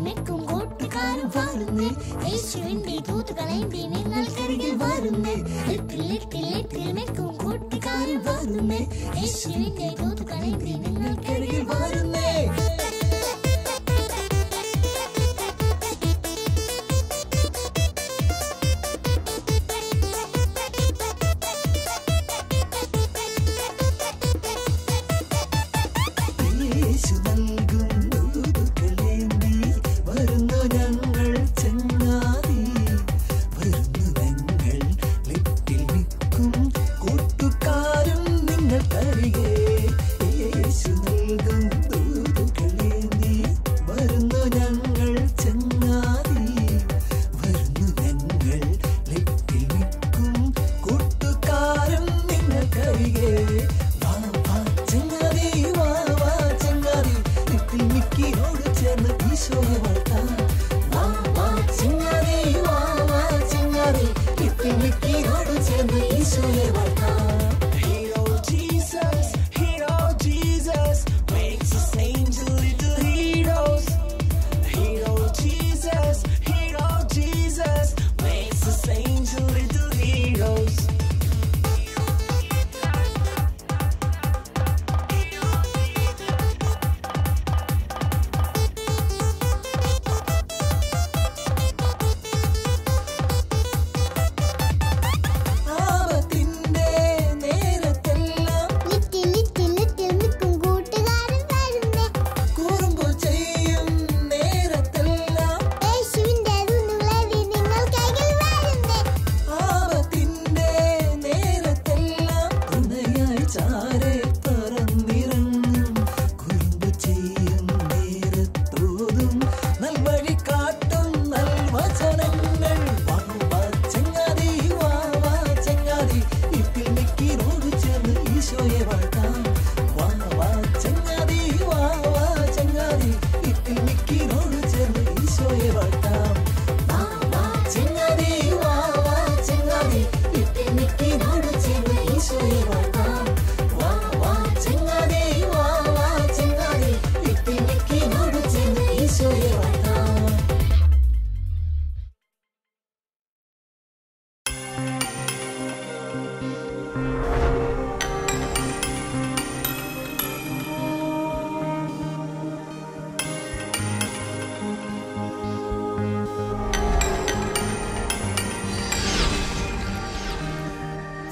നിൽക്കും കൂട്ടുകാരും വരുന്നേ, യേശുവിന്റെ ദൂതുകളേന്തി നിങ്ങൾക്കരികിൽ വരുന്നേ. നിൽക്കും കൂട്ടുകാരും വരുന്നേ, യേശുവിന്റെ ദൂതുകളേന്തി നിങ്ങൾക്കരികിൽ വരുന്നേ.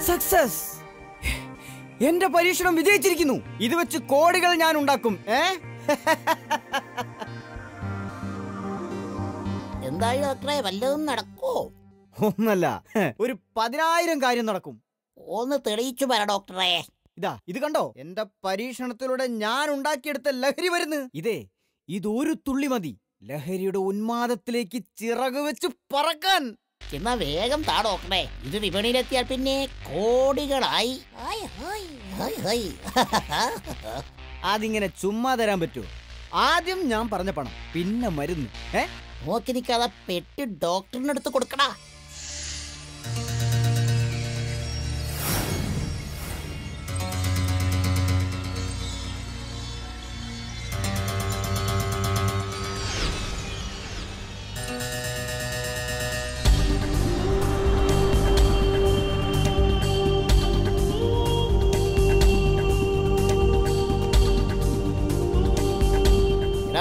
സക്സസ്! എന്റെ പരീക്ഷണം വിജയിച്ചിരിക്കുന്നു. ഇത് വെച്ച് കോടികൾ ഞാൻ ഉണ്ടാക്കും. എന്തായി ഡോക്ടറെ, വല്ലതും നടക്കോ? ഒന്നല്ല, ഒരു 10,000 കാര്യം നടക്കും. ഒന്ന് തെളിയിച്ചു പറ ഡോക്ടറെ. ഇത് കണ്ടോ, എന്റെ പരീക്ഷണത്തിലൂടെ ഞാൻ ഉണ്ടാക്കിയെടുത്ത ലഹരി വരുന്നു. ഇതൊരു തുള്ളി മതി ലഹരിയുടെ ഉന്മാദത്തിലേക്ക് ചിറക് വെച്ച് പറക്കാൻ. എന്നാ വേഗം താ ഡോക്ടറെ, ഇത് വിപണിയിലെത്തിയാൽ പിന്നെ കോടികളായി. അതിങ്ങനെ ചുമ്മാ തരാൻ പറ്റുമോ? ആദ്യം ഞാൻ പറഞ്ഞ പണം, പിന്നെ മരുന്ന്. നോക്കി നിൽക്കാതെ പെട്ടി ഡോക്ടറിനടുത്ത് കൊടുക്കടാ.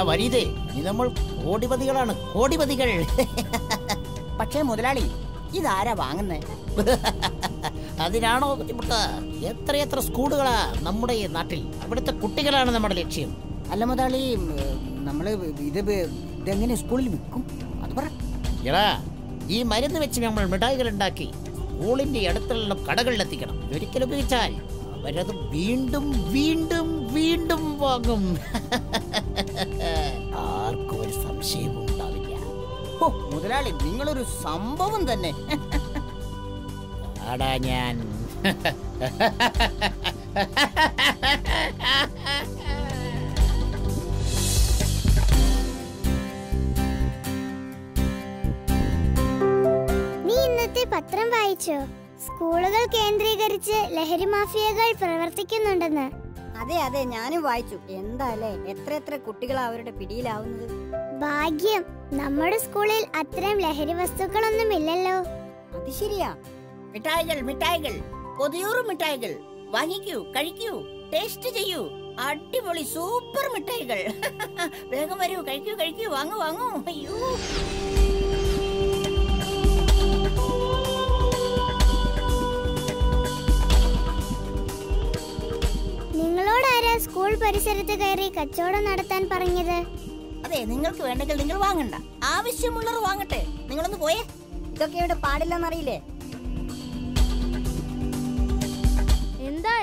വരീതേ, നമ്മൾ കോടിപതികളാണ്, കോടിപതികൾ. പക്ഷേ മുതലാളി, ഇതാരാ വാങ്ങുന്നേ? അതിനാണോ ബുദ്ധിമുട്ട്? എത്രയെത്ര സ്കൂളുകളാ നമ്മുടെ ഈ നാട്ടിൽ. അവിടുത്തെ കുട്ടികളാണ് നമ്മുടെ ലക്ഷ്യം. അല്ല മുതലാളി, നമ്മള് ഇതെങ്ങനെ സ്കൂളിൽ വിൽക്കും? അത് പറ. എടാ, ഈ മരുന്ന് വെച്ച് നമ്മൾ മിഠായികൾ ഉണ്ടാക്കി സ്കൂളിന്റെ അടുത്തുള്ള കടകളിലെത്തിക്കണം. ഒരിക്കലും ഉപയോഗിച്ചാൽ അവരത് വീണ്ടും വീണ്ടും വീണ്ടും വാങ്ങും. ആർക്കും ഒരു സംശയവും ഉണ്ടാവില്ല. ഓ മുതലാളി, നിങ്ങളൊരു സംഭവം തന്നെ. ആടാ ഞാൻ. നീ ഇന്നത്തെ പത്രം വായിച്ചോ? സ്കൂളുകൾ കേന്ദ്രീകരിച്ച് ലഹരി മാഫിയകൾ പ്രവർത്തിക്കുന്നുണ്ടെന്ന്. അതെ അതെ, ഞാനും വായിച്ചു. എന്താല്ലേ എത്ര കുട്ടികളാ അവരുടെ പിടിയിലാവുന്നത്. ഭാഗ്യം, നമ്മുടെ സ്കൂളിൽ അത്തരം ലഹരി വസ്തുക്കളൊന്നും ഇല്ലല്ലോ. അത് ശരിയാ. മിഠായികൾ, കൊതിയൂറും മിഠായികൾ വാങ്ങിക്കൂ, കഴിക്കൂ, ടേസ്റ്റ് ചെയ്യൂ. അടിപൊളി സൂപ്പർ മിഠായികൾ. വേഗം വരൂ, കഴിക്കൂ, വാങ്ങൂ. അയ്യോ, നിങ്ങളോടാരാ സ്കൂൾ പരിസരത്ത് കയറി കച്ചവടം നടത്താൻ പറഞ്ഞത്? അതെ, നിങ്ങൾക്ക് വേണ്ടെങ്കിൽ നിങ്ങൾ വാങ്ങണ്ട. ആവശ്യമുള്ളവർ വാങ്ങട്ടെ. നിങ്ങളൊന്ന് പോയേ. ഇതൊക്കെ ഇവിടെ പാടില്ലെന്നറിയില്ലേ?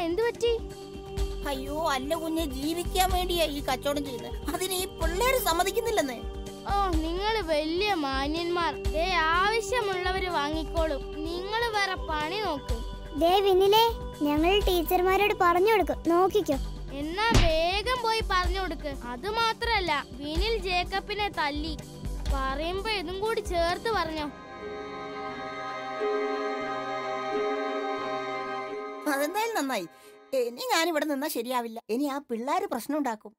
എന്ത് പറ്റി? അയ്യോ, അല്ല കുഞ്ഞെ, ജീവിക്കാൻ വേണ്ടിയാ ഈ കച്ചവടം ചെയ്യുന്നത്. അതിന് ഈ പിള്ളേര് സമ്മതിക്കുന്നില്ലെന്ന്. ഓ, നിങ്ങള് വലിയ മാന്യന്മാർ. ആവശ്യമുള്ളവര് വാങ്ങിക്കോളും. നിങ്ങൾ വേറെ പണി നോക്ക്. വിനിലേ, ഞങ്ങൾ ടീച്ചർമാരോട് പറഞ്ഞു കൊടുക്കും, നോക്കിക്കോ. എന്നാ വേഗം പോയി പറഞ്ഞു കൊടുക്ക്. അത് മാത്രല്ല, വിനിൽ ജേക്കബിനെ തല്ലി. പറയുമ്പോ ഇതും കൂടി ചേർത്ത് പറഞ്ഞോ. അതെന്തായാലും നന്നായി. ഇനി ഞാനിവിടെ നിന്നാ ശരിയാവില്ല. ഇനി ആ പിള്ളേര് പ്രശ്നം ഉണ്ടാക്കും.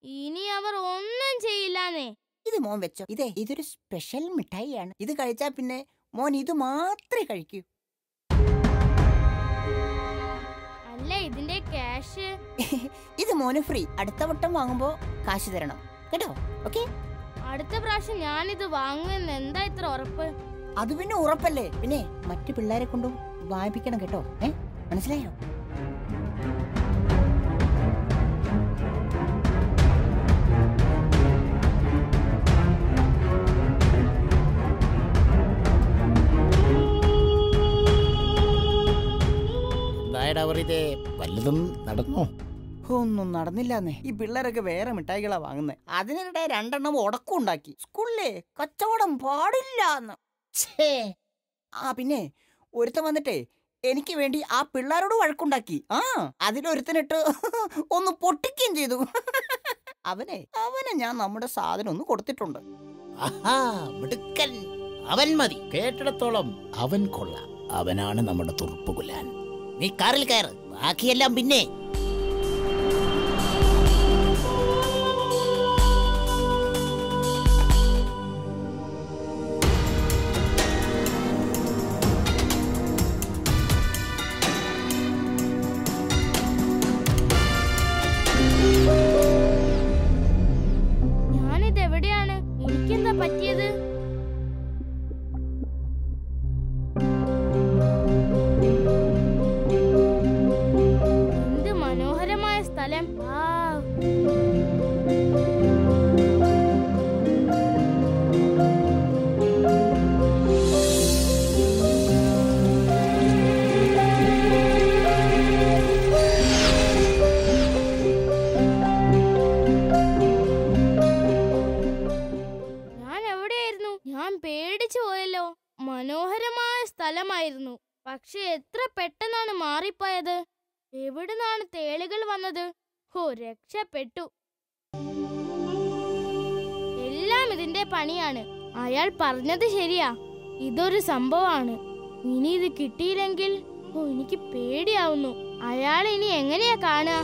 ഇനി അവർ ഒന്നും ചെയ്യില്ലാന്നേ. ഇത് മോൻ വെച്ചോ. ഇതൊരു സ്പെഷ്യൽ മിഠായിയാണ്. ഇത് കഴിച്ചാ പിന്നെ മോൻ ഇത് മാത്രമേ കഴിക്കൂ. അല്ല, ഇതിന്റെ ക്യാഷ്? ഇത് മോന് ഫ്രീ. അടുത്ത വട്ടം വാങ്ങുമ്പോ കാശ് തരണം കേട്ടോ. ഓക്കെ? അടുത്ത പ്രാവശ്യം ഞാനിത് വാങ്ങുമെന്ന് എന്താ ഇത്ര ഉറപ്പ്? അത് പിന്നെ ഉറപ്പല്ലേ. പിന്നെ മറ്റു പിള്ളേരെ കൊണ്ടും വായിപ്പിക്കണം കേട്ടോ. മനസ്സിലായോ? വല്ലതും നടന്നോ? ഒന്നും നടന്നില്ലാന്നേ. ഈ പിള്ളേരൊക്കെ വേറെ മിഠായികളാ വാങ്ങുന്നത്. അതിനിടെ 2 ഉടക്കം ഉണ്ടാക്കി. സ്കൂളിലെ കച്ചവടം പാടില്ല. പിന്നെ ഒരുത്തൻ വന്നിട്ടേ എനിക്ക് വേണ്ടി ആ പിള്ളേരോട് വഴക്കുണ്ടാക്കി. അതിലൊരുത്തനിട്ട് ഒന്ന് പൊട്ടിക്കുകയും ചെയ്തു. അവനെ ഞാൻ നമ്മുടെ സാധനം ഒന്ന് കൊടുത്തിട്ടുണ്ട്. അവൻ മതി. കേട്ടിടത്തോളം അവൻ കൊള്ളാം. അവനാണ് നമ്മുടെ തുറുപ്പുകുലാൻ. നീ കാറിൽ കയറ്, ബാക്കിയെല്ലാം പിന്നെ. ഞാനിതെവിടെയാണ്? എനിക്കെന്താ പറ്റിയത്? എന്ത് മനോഹരമായ സ്ഥലം. ഞാൻ എവിടെയായിരുന്നു? ഞാൻ പേടിച്ചു പോയല്ലോ. മനോഹരമായ സ്ഥലമായിരുന്നു. പക്ഷെ എത്ര പെട്ടെന്നാണ് മാറിപ്പോയത്. എവിടുന്നാണ് തേളുകൾ വന്നത്? രക്ഷപ്പെട്ടു. എല്ലാം ഇതിന്റെ പണിയാണ്. അയാൾ പറഞ്ഞത് ശരിയാ. ഇതൊരു സംഭവമാണ്. ഇനി ഇത് കിട്ടിയില്ലെങ്കിൽ എനിക്ക് പേടിയാവുന്നു. അയാൾ ഇനി എങ്ങനെയാ കാണുക?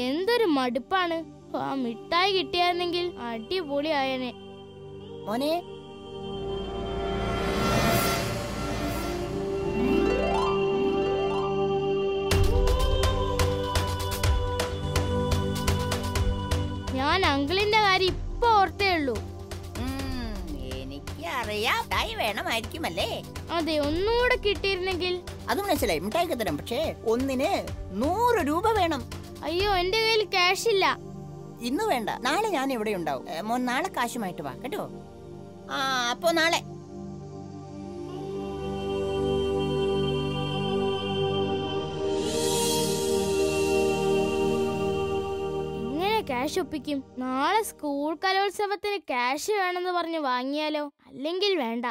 എന്തൊരു മടുപ്പാണ്. ആ മിഠായി കിട്ടിയായിരുന്നെങ്കിൽ അടിപൊളി ആയനെ. മോനെ, ഞാൻ അങ്കിളിന്റെ കാര്യം ഇപ്പൊ ഓർത്തേ ഉള്ളൂ. എനിക്കറിയാം മിഠായി വേണമായിരിക്കുമല്ലേ. അതെ, ഒന്നുകൂടെ കിട്ടിയിരുന്നെങ്കിൽ. അത് മനസ്സിലായി. മിഠായിക്ക് തരാം. പക്ഷേ ഒന്നിന് 100 രൂപ വേണം. അയ്യോ, എന്റെ കയ്യിൽ ക്യാഷ് ഇല്ല. ഇന്ന് വേണ്ട, നാളെ ഞാൻ ഇവിടെ ഉണ്ടാവും. മോൻ നാളെ കാശുമായിട്ട് വാ കേട്ടോ. അപ്പോ നാളെ. ഇങ്ങനെ ക്യാഷ് ഒപ്പിക്കും? നാളെ സ്കൂൾ കലോത്സവത്തിന് ക്യാഷ് വേണമെന്ന് പറഞ്ഞ് വാങ്ങിയാലോ? അല്ലെങ്കിൽ വേണ്ട.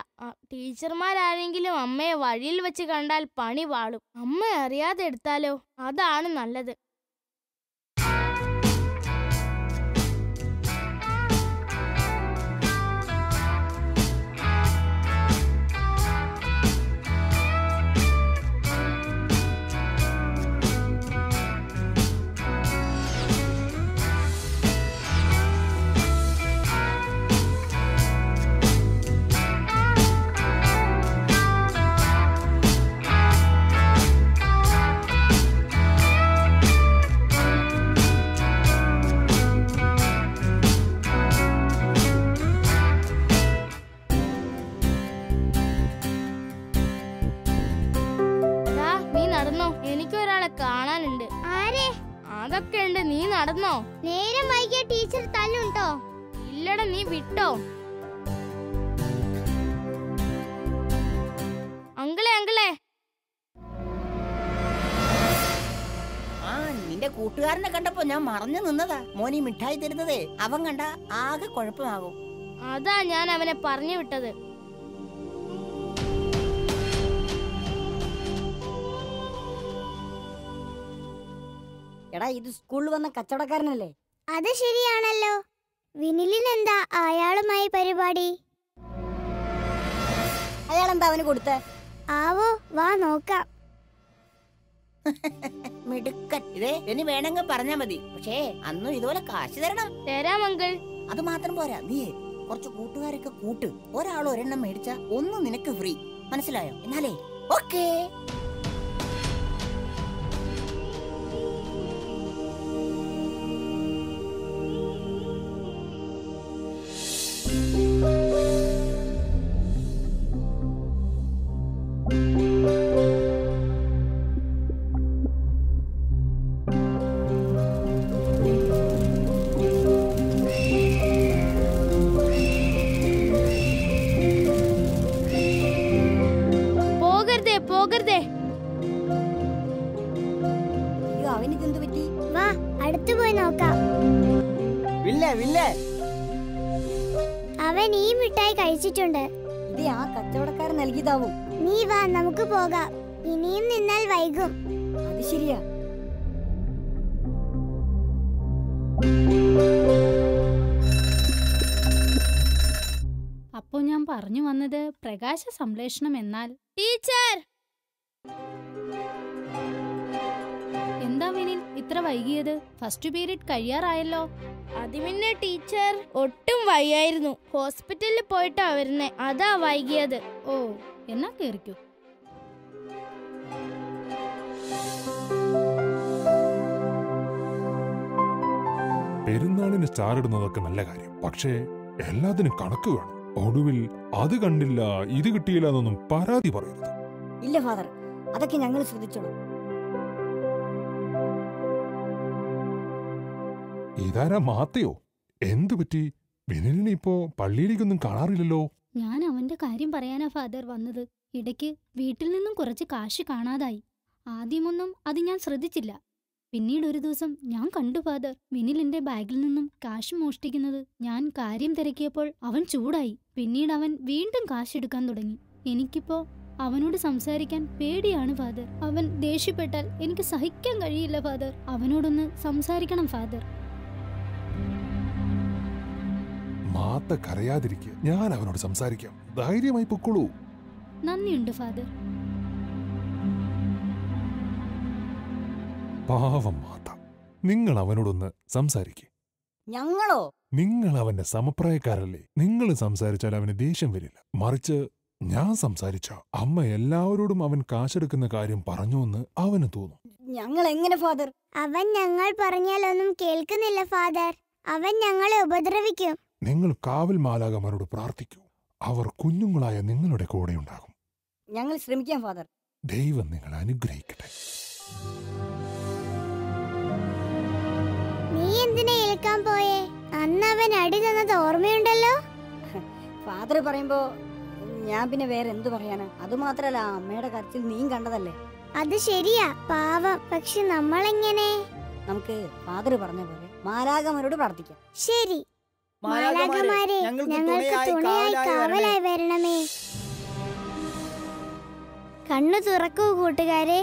ടീച്ചർമാരാരെങ്കിലും അമ്മയെ വഴിയിൽ വെച്ച് കണ്ടാൽ പണി പാളും. അമ്മ അറിയാതെ എടുത്താലോ? അതാണ് നല്ലത്. എനിക്കൊരാളെ കാണാനുണ്ട്. ആരെ? അതൊക്കെ ഉണ്ട്, നീ നടന്നോ. നേരം വൈകിയ ടീച്ചർ തല്ലുണ്ടോ? ഇല്ലടാ, നീ വിട്ടോ. അങ്കിളെ അങ്കിളെ. നിന്റെ കൂട്ടുകാരനെ കണ്ടപ്പോ ഞാൻ മറഞ്ഞു നിന്നതാ. മോനി മിഠായി തരുന്നതേ അവൻ കണ്ട ആകെ കുഴപ്പമാകും. അതാ ഞാൻ അവനെ പറഞ്ഞു വിട്ടത്. എടാ, ഇത് സ്കൂളിൽ വന്ന കച്ചവടക്കാരനല്ലേ? അത് ശരിയാണല്ലോ. വിനിലിനെന്താ അയാളുമായി പരിപാടി? അയാളെന്താ അവന് കൊടുത്തേ? ആവോ, വാ നോക്കാം. മിടുക്കൻ. ഇതേ ഇനി വേണമെങ്കിൽ പറഞ്ഞാ മതി. പക്ഷേ അന്നും ഇതുപോലെ കാശ് തരണം. തരാം അങ്കിൾ. അത് മാത്രം പോരാ, നീ കുറച്ച് കൂട്ടുകാരൊക്കെ കൂട്ട്. ഒരാൾ ഒരെണ്ണം മേടിച്ച ഒന്നും നിനക്ക് ഫ്രീ. മനസ്സിലായോ? എന്നാലേ ഓക്കേ. പോകരുതേ. അവനിതെന്ത് പറ്റി? വാ, അടുത്തു പോയി നോക്കാം. അവൻ ഈ മിഠായി കഴിച്ചിട്ടുണ്ട്. ഇത് ആ കച്ചവടക്കാരൻ നൽകിയതാവും. നീ വാ, നമുക്ക് പോകാം. ഇനിയും നിന്നാൽ വൈകും. അത് ശരിയാ. അപ്പോ ഞാൻ പറഞ്ഞു വന്നത് പ്രകാശ സംശ്ലേഷണം എന്നാൽ. ടീച്ചർ, എന്താ വിനിൽ ഇത്ര വൈകിയത്? ഫസ്റ്റ് പീരീഡ് കഴിയാറായല്ലോ. അത് പിന്നെ ടീച്ചർ, ഒട്ടും വയ്യായിരുന്നു. ഹോസ്പിറ്റലിൽ പോയിട്ടാ വരുന്നേ, അതാ വൈകിയത്. ഓ, എന്നാ കേറിക്കൂ. പെരുന്നാളിന് സ്റ്റാർ ഇടുന്നതൊക്കെ നല്ല കാര്യം. പക്ഷേ എല്ലാത്തിനും കണക്ക് വേണം. ഒടുവിൽ അത് കണ്ടില്ല, ഇത് കിട്ടിയില്ല എന്നൊന്നും പരാതി പറയരുത്. ഇല്ല ഫാദർ, അതൊക്കെ ഞങ്ങൾ ശ്രദ്ധിച്ചോളാം. ഇതാരാ മാത്തയോ? എന്തു പറ്റി? വിനിലിനെ ഇപ്പോ പള്ളിയിലേക്കൊന്നും കാണാറില്ലല്ലോ. ഞാൻ അവന്റെ കാര്യം പറയാനാ ഫാദർ വന്നത്. ഇടയ്ക്ക് വീട്ടിൽ നിന്നും കുറച്ച് കാശ് കാണാതായി. ആദ്യമൊന്നും അത് ഞാൻ ശ്രദ്ധിച്ചില്ല. പിന്നീട് ഒരു ദിവസം ഞാൻ കണ്ടു ഫാദർ, വിനിലിന്റെ ബാഗിൽ നിന്നും കാശ് മോഷ്ടിക്കുന്നത്. ഞാൻ കാര്യം തിരക്കിയപ്പോൾ അവൻ ചൂടായി. പിന്നീട് അവൻ വീണ്ടും കാശെടുക്കാൻ തുടങ്ങി. എനിക്കിപ്പോ അവനോട് സംസാരിക്കാൻ പേടിയാണ് ഫാദർ. അവൻ ദേഷ്യപ്പെട്ടാൽ എനിക്ക് സഹിക്കാൻ കഴിയില്ല ഫാദർ. അവനോടൊന്ന് സംസാരിക്കണം ഫാദർ. മാത്ത കരയാതിരിക്കുക, ഞാൻ അവനോട് സംസാരിക്കാം. ധൈര്യമായി പൊക്കോളൂ. നന്ദിയുണ്ട് ഫാദർ. പാവം മാത്ത, നിങ്ങൾ അവനോടൊന്ന് സംസാരിക്കേ. ഞങ്ങളോ? നിങ്ങൾ അവന്റെ സമപ്രായക്കാരല്ലേ. നിങ്ങൾ സംസാരിച്ചാൽ അവന് ദേഷ്യം വരില്ല. മറിച്ച് ഞാൻ സംസാരിച്ച അമ്മ എല്ലാവരോടും അവൻ കാശെടുക്കുന്ന കാര്യം പറഞ്ഞു എന്ന് അവന് തോന്നും. ഞങ്ങൾ എങ്ങനെ ഫാദർ? അവൻ ഞങ്ങൾ പറഞ്ഞാലൊന്നും കേൾക്കുന്നില്ല ഫാദർ. അവൻ ഞങ്ങളെ ഉപദ്രവിക്കും. നിങ്ങൾ കാവൽ മാലാകമാരോട് പ്രാർത്ഥിക്കൂ. അവർ കുഞ്ഞുങ്ങളായ നിങ്ങളുടെ കൂടെ ഉണ്ടാകും. ഞങ്ങൾ ശ്രമിക്കാം ഫാദർ. ദൈവം നിങ്ങൾ അനുഗ്രഹിക്കട്ടെ. നീ എന്തിനാ ഏൽക്കാൻ പോയേ? അന്ന് അവൻ അടി തന്നത് ഓർമ്മയുണ്ടല്ലോ. ഫാദർ പറയുമ്പോ ഞാൻ പിന്നെ വേറെ എന്തു പറയാനാ? അതുമാത്രല്ല, അമ്മയുടെ കരച്ചിൽ നീ കണ്ടതല്ലേ. അത് ശരിയാ, പാവം. പക്ഷെ നമ്മളെങ്ങനെ? നമുക്ക് ഫാദർ പറഞ്ഞ പോലെ മാലാഖമാരോട് പ്രാർത്ഥിക്കാം. ശരി, മാലാഖമാരെ ഞങ്ങൾക്ക് തുണയായി കാവലായി വരണമേ. കണ്ണു തുറക്കൂ കൂട്ടുകാരെ.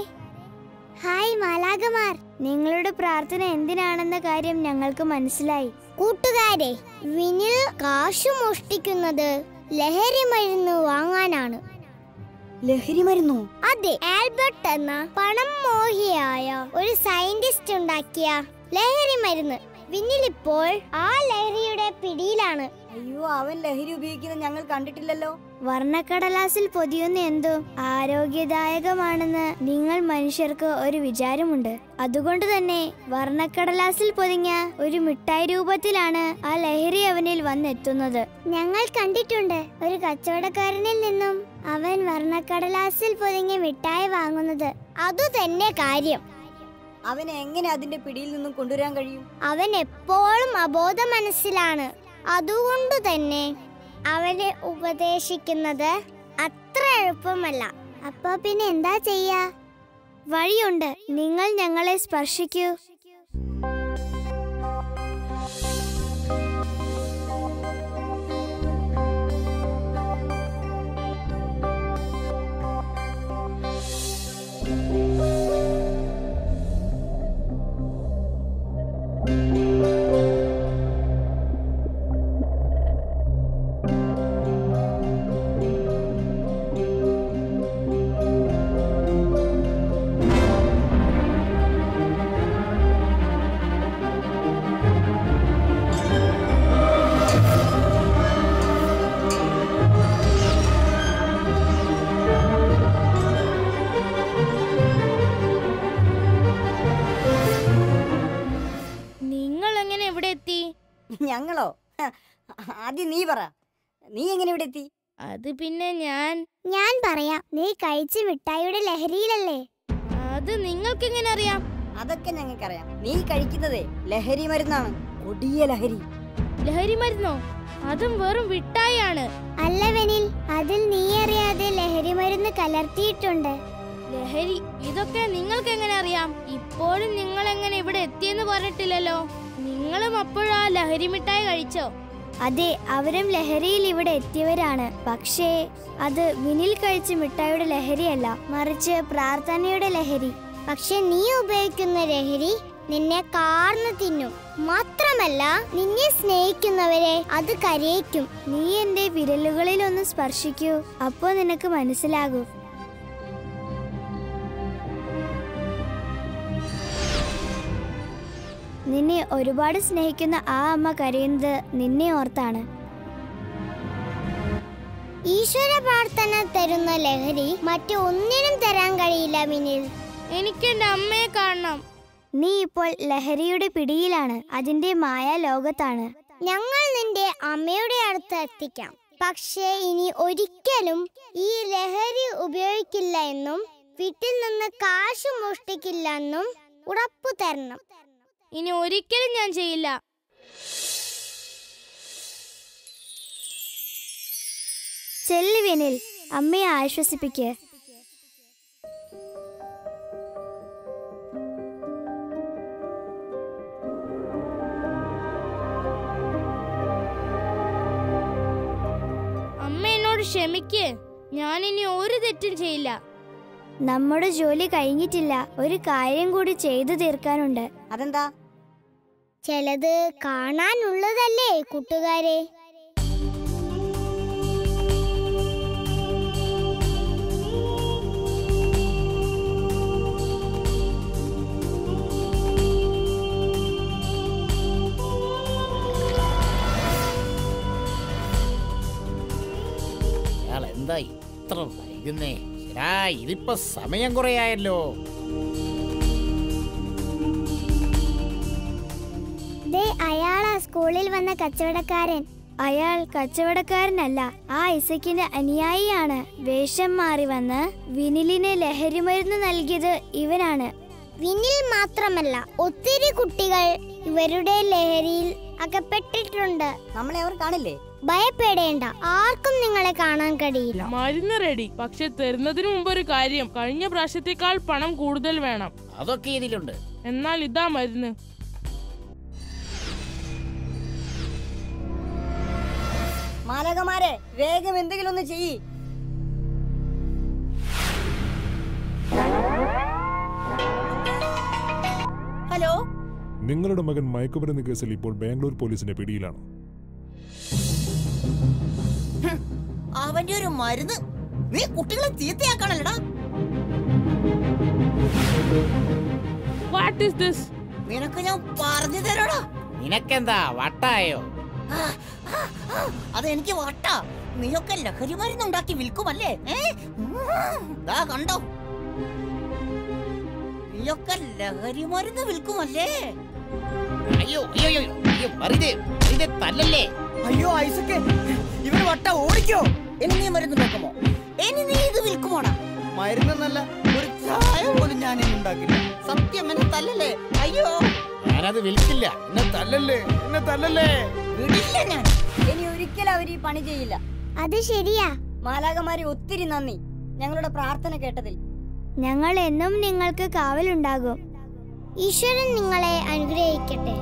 ഹായ് മാലാഖമാർ, നിങ്ങളുടെ പ്രാർത്ഥന എന്തിനാണെന്ന കാര്യം ഞങ്ങൾക്ക് മനസ്സിലായി. കൂട്ടുകാരെ, വിനിൽ കാശു മോഷ്ടിക്കുന്നത് ലഹരി മരുന്ന് വാങ്ങാനാണ്. ലഹരി മരുന്നോ? അതെ, ആൽബർട്ട് എന്ന പണം മോഹിയായ ഒരു സയന്റിസ്റ്റ് ഉണ്ടാക്കിയ ലഹരി മരുന്ന്. വിനിൽ ഇപ്പോൾ ആ ലഹരിയുടെ പിടിയിലാണ്. അയ്യോ, അവൻ ലഹരി ഉപയോഗിക്കുന്നത് ഞങ്ങൾ കണ്ടിട്ടില്ലല്ലോ. വർണ്ണക്കടലാസിൽ പൊതിയുന്ന എന്തോ ആരോഗ്യദായകമാണെന്ന് നിങ്ങൾ മനുഷ്യർക്ക് ഒരു വിചാരമുണ്ട്. അതുകൊണ്ട് തന്നെ വർണ്ണക്കടലാസിൽ പൊതിഞ്ഞ ഒരു മിഠായി രൂപത്തിലാണ് ആ ലഹരി അവനിൽ വന്നെത്തുന്നത്. ഞങ്ങൾ കണ്ടിട്ടുണ്ട് ഒരു കച്ചവടക്കാരനിൽ നിന്നും അവൻ വർണ്ണക്കടലാസിൽ പൊതിഞ്ഞ മിഠായി വാങ്ങുന്നത്. അതുതന്നെ കാര്യം. അവനെ എങ്ങനെ അതിന്റെ പിടിയിൽ നിന്നും കൊണ്ടുവരാൻ കഴിയും? അവൻ എപ്പോഴും അബോധ മനസ്സിലാണ്. അതുകൊണ്ട് തന്നെ അവനെ ഉപദേശിക്കുന്നത് അത്ര എളുപ്പമല്ല. അപ്പൊ പിന്നെ എന്താ ചെയ്യാ? വഴിയുണ്ട്. നിങ്ങൾ ഞങ്ങളെ സ്പർശിക്കൂ. ഞങ്ങളോ? ആദ്യം നീ പറ, നീ എങ്ങനെ ഇവിടെ എത്തി? അത് പിന്നെ ഞാൻ പറയാം. നീ കഴിച്ച മിഠായിയുടെ ലഹരിയിലല്ലേ? അത് നിങ്ങൾക്ക് എങ്ങനെ അറിയാം? അതൊക്കെ ഞങ്ങൾക്കറിയാം. നീ കഴിക്കുന്നതേ ലഹരി മരുന്നാണ്, കൊടിയ ലഹരി. ലഹരി മരുന്നോ? അതും വെറും മിഠായിയാണ്. അല്ല വെനിൽ, അതിൽ നീ അറിയാതെ ലഹരി മരുന്ന് കലർത്തിയിട്ടുണ്ട്. ലഹരി? ഇതൊക്കെ നിങ്ങൾക്ക് എങ്ങനെ അറിയാം? ഇപ്പോഴും നിങ്ങൾ എങ്ങനെ ഇവിടെ എത്തിയെന്ന് പറഞ്ഞിട്ടില്ലല്ലോ. നിങ്ങളും അപ്പോഴാ ലഹരി മിഠായി കഴിച്ചോ? അതെ, അവരും ലഹരിയിൽ ഇവിടെ എത്തിയവരാണ്. പക്ഷേ അത് വിനിൽ കഴിച്ച മിഠായിയുടെ ലഹരിയല്ല, മറിച്ച് പ്രാർത്ഥനയുടെ ലഹരി. പക്ഷെ നീ ഉപയോഗിക്കുന്ന ലഹരി നിന്നെ കാർന്നു തിന്നും. മാത്രമല്ല, നിന്നെ സ്നേഹിക്കുന്നവരെ അത് കരയിക്കും. നീ എന്റെ വിരലുകളിൽ ഒന്ന് സ്പർശിക്കൂ, അപ്പോ നിനക്ക് മനസ്സിലാകൂ. നിന്നെ ഒരുപാട് സ്നേഹിക്കുന്ന ആ അമ്മ കരയുന്നത് നിന്നെ ഓർത്താണ്. ഈശ്വര പ്രാർത്ഥന തരുന്ന ലഹരി മറ്റു ഒന്നിനും തരാൻ കഴിയില്ല വിനിൽ. എനിക്ക് എന്റെ അമ്മയെ കാണണം. നീ ഇപ്പോൾ ലഹരിയുടെ പിടിയിലാണ്, അതിന്റെ മായ ലോകത്താണ്. ഞങ്ങൾ നിന്റെ അമ്മയുടെ അടുത്ത് എത്തിക്കാം. പക്ഷേ ഇനി ഒരിക്കലും ഈ ലഹരി ഉപയോഗിക്കില്ല എന്നും വീട്ടിൽ നിന്ന് കാശ് മോഷ്ടിക്കില്ല എന്നും ഉറപ്പു തരണം. ഇനി ഒരിക്കലും ഞാൻ ചെയ്യില്ല. ചെല്ലു വിനിൽ, അമ്മയെ ആശ്വസിപ്പിക്ക്. അമ്മ എന്നോട് ക്ഷമിക്ക്. ഞാൻ ഇനി ഒരു തെറ്റും ചെയ്യില്ല. നമ്മുടെ ജോലി കഴിഞ്ഞിട്ടില്ല. ഒരു കാര്യം കൂടി ചെയ്തു തീർക്കാനുണ്ട്. അതെന്താ? ചിലത് കാണാനുള്ളതല്ലേ കൂട്ടുകാരെ? എന്താ ഇത്ര വൈകുന്നേ? ഇതിപ്പോ സമയം കുറയായല്ലോ. അയാളാ സ്കൂളിൽ വന്ന കച്ചവടക്കാരൻ. അയാൾ കച്ചവടക്കാരനല്ല, ആ ഐസക്കിന്റെ അനുയായിയാണ്. വേഷം മാറി വന്ന് വിനിലിന് ലഹരി മരുന്ന് നൽകിയത് ഇവനാണ്. വിനിൽ മാത്രമല്ല, ഒത്തിരി കുട്ടികൾ ഇവരുടെ ലഹരിയിൽ അകപ്പെട്ടിട്ടുണ്ട്. നമ്മളെ അവർ കാണില്ലേ? ഭയപ്പെടേണ്ട, ആർക്കും നിങ്ങളെ കാണാൻ കഴിയില്ല. മരുന്ന് റെഡി, പക്ഷെ തരുന്നതിന് മുമ്പ് ഒരു കാര്യം, കഴിഞ്ഞ പ്രാവശ്യത്തെക്കാൾ പണം കൂടുതൽ വേണം. അതൊക്കെ ഇതിലുണ്ട്. എന്നാൽ ഇതാ മരുന്ന്. മാലകമാരെ, വേഗം എന്തെങ്കിലും ഒന്ന് ചെയ്യ്. ഹലോ, നിങ്ങളുടെ മകൻ മയക്കുമരുന്ന് കേസിൽ ഇപ്പോൾ ബാംഗ്ലൂർ പോലീസിന്റെ പിടിയിലാണ്. അവന്റെ ഒരു മരുന്ന്. നീ കുട്ടികളെ ചീത്തയാക്കണല്ലടാ. What is this? നിനക്ക് ഞാൻ പറഞ്ഞു തരാടാ. നിനക്കെന്താ വട്ടായോ? അതെനിക്ക് വട്ടാ. നീയൊക്കെ ലഹരി മരുന്നുണ്ടാക്കി വിൽക്കുമല്ലേ? ദാ കണ്ടോ, നീയൊക്കെ ലഹരി മരുന്ന് വിൽക്കുമല്ലേ? അയ്യോ അയ്യോ അയ്യോ അയ്യോ, വെറുതെ വെറുതെ തല്ലല്ലേ. അയ്യോ ഐസക്കെ, ഇവന് വട്ട ഓടിക്കോ. ഇനി നീ മരുന്നുണ്ടാക്കുമോ? ഇനി നീ ഇത് വിൽക്കുമോടാ? മരുന്നെന്നല്ല, ഒരു ചായ പോലും ഞാൻ ഉണ്ടാക്കില്ല. സത്യം, എന്നെ തല്ലല്ലേ. അയ്യോ, ഞാനത് വിൽക്കില്ല. എന്നെ തല്ലല്ലേ, എന്നെ തല്ലല്ലേ. വിടില്ല ഞാൻ. ഇനി ഒരിക്കലും അവർ ഈ പണി ചെയ്യില്ല. അത് ശരിയാ. മാലാകമാരെ ഒത്തിരി നന്ദി ഞങ്ങളുടെ പ്രാർത്ഥന കേട്ടതിൽ. ഞങ്ങൾ എന്നും നിങ്ങൾക്ക് കാവലുണ്ടാകും. ഈശ്വരൻ നിങ്ങളെ അനുഗ്രഹിക്കട്ടെ.